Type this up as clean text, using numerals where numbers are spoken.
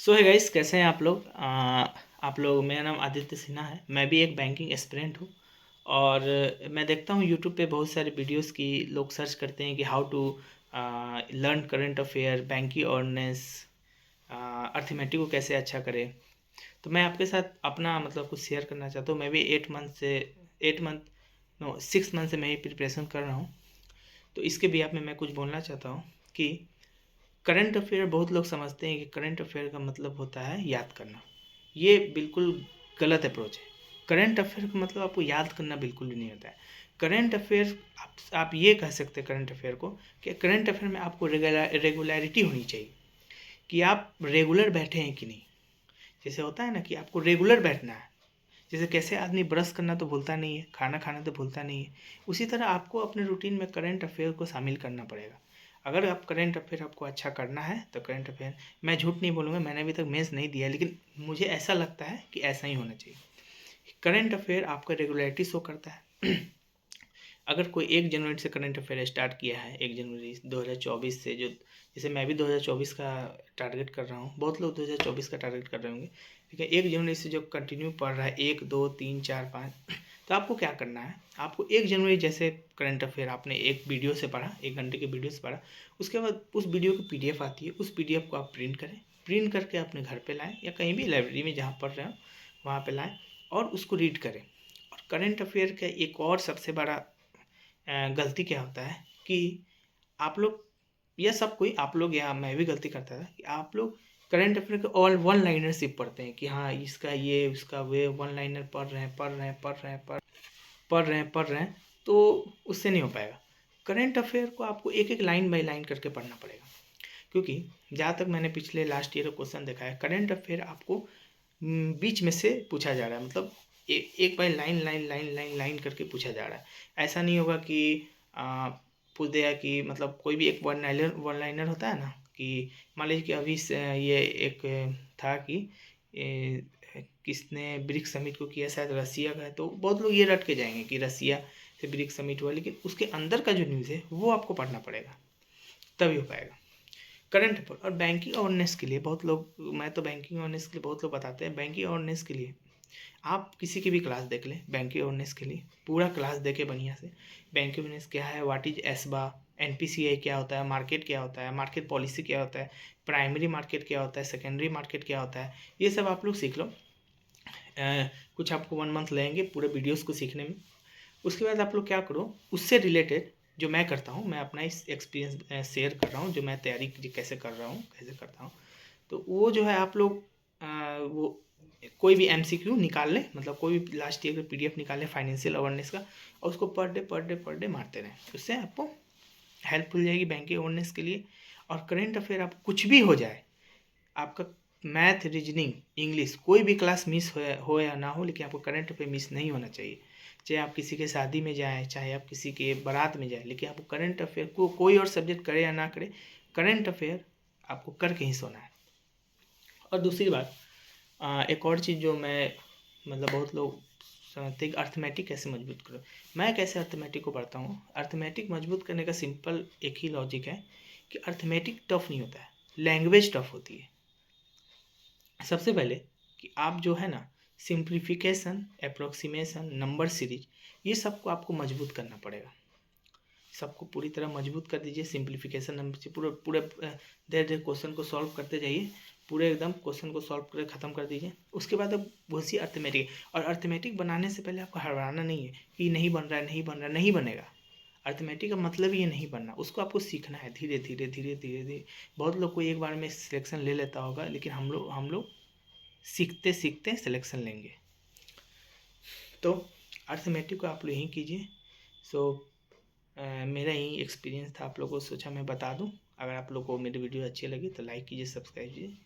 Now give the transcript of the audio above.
सो है गाइस, कैसे हैं आप लोग। आप लोग, मेरा नाम आदित्य सिन्हा है। मैं भी एक बैंकिंग एस्पिरेंट हूँ और मैं देखता हूँ यूट्यूब पे बहुत सारे वीडियोस की लोग सर्च करते हैं कि how to learn current affair, banking awareness, arithmetic को कैसे अच्छा करें। तो मैं आपके साथ अपना मतलब कुछ शेयर करना चाहता हूँ। मैं भी 8 मंथ नो 6 मंथ से मैं ही प्रिपरेशन कर रहा हूँ। तो इसके भी आप में मैं कुछ बोलना चाहता हूँ कि करंट अफेयर, बहुत लोग समझते हैं कि करंट अफेयर का मतलब होता है याद करना। ये बिल्कुल गलत अप्रोच है। करंट अफेयर का मतलब आपको याद करना बिल्कुल भी नहीं होता है। करंट अफेयर, आप ये कह सकते हैं करंट अफेयर को कि करंट अफेयर में आपको रेगुलरिटी होनी चाहिए कि आप रेगुलर बैठे हैं कि नहीं। जैसे होता है ना कि आपको रेगुलर बैठना है। जैसे कैसे आदमी ब्रश करना तो भूलता नहीं है, खाना खाना तो भूलता नहीं है, उसी तरह आपको अपने रूटीन में करंट अफेयर को शामिल करना पड़ेगा। अगर आप करंट अफेयर आपको अच्छा करना है तो करंट अफेयर, मैं झूठ नहीं बोलूँगा, मैंने अभी तक मेंस नहीं दिया, लेकिन मुझे ऐसा लगता है कि ऐसा ही होना चाहिए। करंट अफेयर आपका रेगुलरिटी शो करता है। अगर कोई 1 जनवरी से करंट अफेयर स्टार्ट किया है, 1 जनवरी 2024 से, जो जैसे मैं भी 2024 का टारगेट कर रहा हूँ, बहुत लोग 2024 का टारगेट कर रहे होंगे, ठीक है। 1 जनवरी से जो कंटिन्यू पढ़ रहा है, 1 2 3 4 5, तो आपको क्या करना है, आपको 1 जनवरी जैसे करंट अफेयर आपने एक वीडियो से पढ़ा, 1 घंटे के वीडियो से पढ़ा, उसके बाद उस वीडियो की PDF आती है, उस PDF को आप प्रिंट करें, प्रिंट करके अपने घर पे लाएं या कहीं भी लाइब्रेरी में जहाँ पढ़ रहे हो वहाँ पे लाएं और उसको रीड करें। और करंट अफेयर का एक और सबसे बड़ा गलती क्या होता है कि आप लोग, या सब कोई, आप लोग या मैं भी गलती करता था कि आप लोग करंट अफेयर के ऑल वन लाइनर सिर्फ पढ़ते हैं कि हाँ इसका ये उसका वे, वन लाइनर पढ़ रहे हैं, तो उससे नहीं हो पाएगा। करंट अफेयर को आपको एक एक लाइन बाय लाइन करके पढ़ना पड़ेगा, क्योंकि जहाँ तक मैंने पिछले लास्ट ईयर का क्वेश्चन देखा है, करंट अफेयर आपको बीच में से पूछा जा रहा है, मतलब एक by line line line line line करके पूछा जा रहा है। ऐसा नहीं होगा कि पूछ दिया कि मतलब कोई भी एक वन लाइनर होता है ना, कि मान लीजिए कि अभी ये एक था कि किसने ब्रिक्स समिट को किया, शायद रसिया का है, तो बहुत लोग ये रट के जाएंगे कि रसिया से ब्रिक्स समिट हुआ, लेकिन उसके अंदर का जो न्यूज़ है वो आपको पढ़ना पड़ेगा, तभी हो पाएगा। करंट अफेयर और बैंकिंग अवेयरनेस के लिए बहुत लोग, मैं तो बैंकिंग अवेयरनेस के लिए बहुत लोग बताते हैं, बैंकिंग अवेयरनेस के लिए आप किसी की भी क्लास देख लें, बैंकिंग अवेयरनेस के लिए पूरा क्लास देखे बढ़िया से। बैंकिंग अवेयरनेस क्या है, व्हाट इज एसबा, NPCI क्या होता है, मार्केट क्या होता है, मार्केट पॉलिसी क्या होता है, प्राइमरी मार्केट क्या होता है, सेकेंडरी मार्केट क्या होता है, ये सब आप लोग सीख लो। कुछ आपको 1 मंथ लगेंगे पूरे वीडियोस को सीखने में। उसके बाद आप लोग क्या करो, उससे रिलेटेड जो मैं करता हूँ, मैं अपना इस एक्सपीरियंस शेयर कर रहा हूँ, जो मैं तैयारी कैसे कर रहा हूँ, कैसे करता हूँ। तो वो जो है आप लोग वो कोई भी MCQ निकाल लें, मतलब कोई भी लास्ट ईयर का PDF निकाल लें फाइनेंशियल अवेयरनेस का, और उसको पर डे मारते रहें। उससे आपको हेल्पफुल जाएगी बैंकिंग अवेयरनेस के लिए। और करेंट अफेयर आप कुछ भी हो जाए, आपका मैथ, रीजनिंग, इंग्लिश, कोई भी क्लास मिस हो या ना हो, लेकिन आपको करंट अफेयर मिस नहीं होना चाहिए। चाहे आप किसी के शादी में जाएँ, चाहे आप किसी के बारात में जाएँ, लेकिन आपको करंट अफेयर को कोई और सब्जेक्ट करे या ना करे, करंट अफेयर आपको करके ही सोना है। और दूसरी बात, एक और चीज़ जो मैं, मतलब बहुत लोग समझते हैं कि अर्थमेटिक कैसे मजबूत करो। मैं कैसे अर्थमेटिक को पढ़ता हूँ, अर्थमेटिक मजबूत करने का सिंपल एक ही लॉजिक है कि अर्थमेटिक टफ नहीं होता है, लैंग्वेज टफ होती है। सबसे पहले कि आप जो है ना, सिंप्लीफिकेशन, अप्रोक्सीमेशन, नंबर सीरीज, ये सबको आपको मजबूत करना पड़ेगा। सबको पूरी तरह मजबूत कर दीजिए। सिंप्लीफिकेशन नंबर से पूरे पूरे धीरे धीरे क्वेश्चन को सॉल्व करते जाइए, पूरे एकदम क्वेश्चन को सॉल्व कर ख़त्म कर दीजिए। उसके बाद अब घुसिए अर्थमेटिक। और अर्थमेटिक बनाने से पहले आपको हड़बड़ाना नहीं है कि नहीं बन रहा है, नहीं बन रहा है, नहीं बनेगा। अर्थमेटिक का मतलब ये नहीं बनना, उसको आपको सीखना है धीरे धीरे धीरे धीरे धीरे। बहुत लोग को एक बार में सिलेक्शन ले लेता होगा, लेकिन हम लोग सीखते सीखते सिलेक्शन लेंगे। तो अर्थमेटिक को आप लोग यहीं कीजिए। सो मेरा यही एक्सपीरियंस था, आप लोगों को सोचा मैं बता दूं। अगर आप लोगों को मेरी वीडियो अच्छी लगी तो लाइक कीजिए, सब्सक्राइब कीजिए।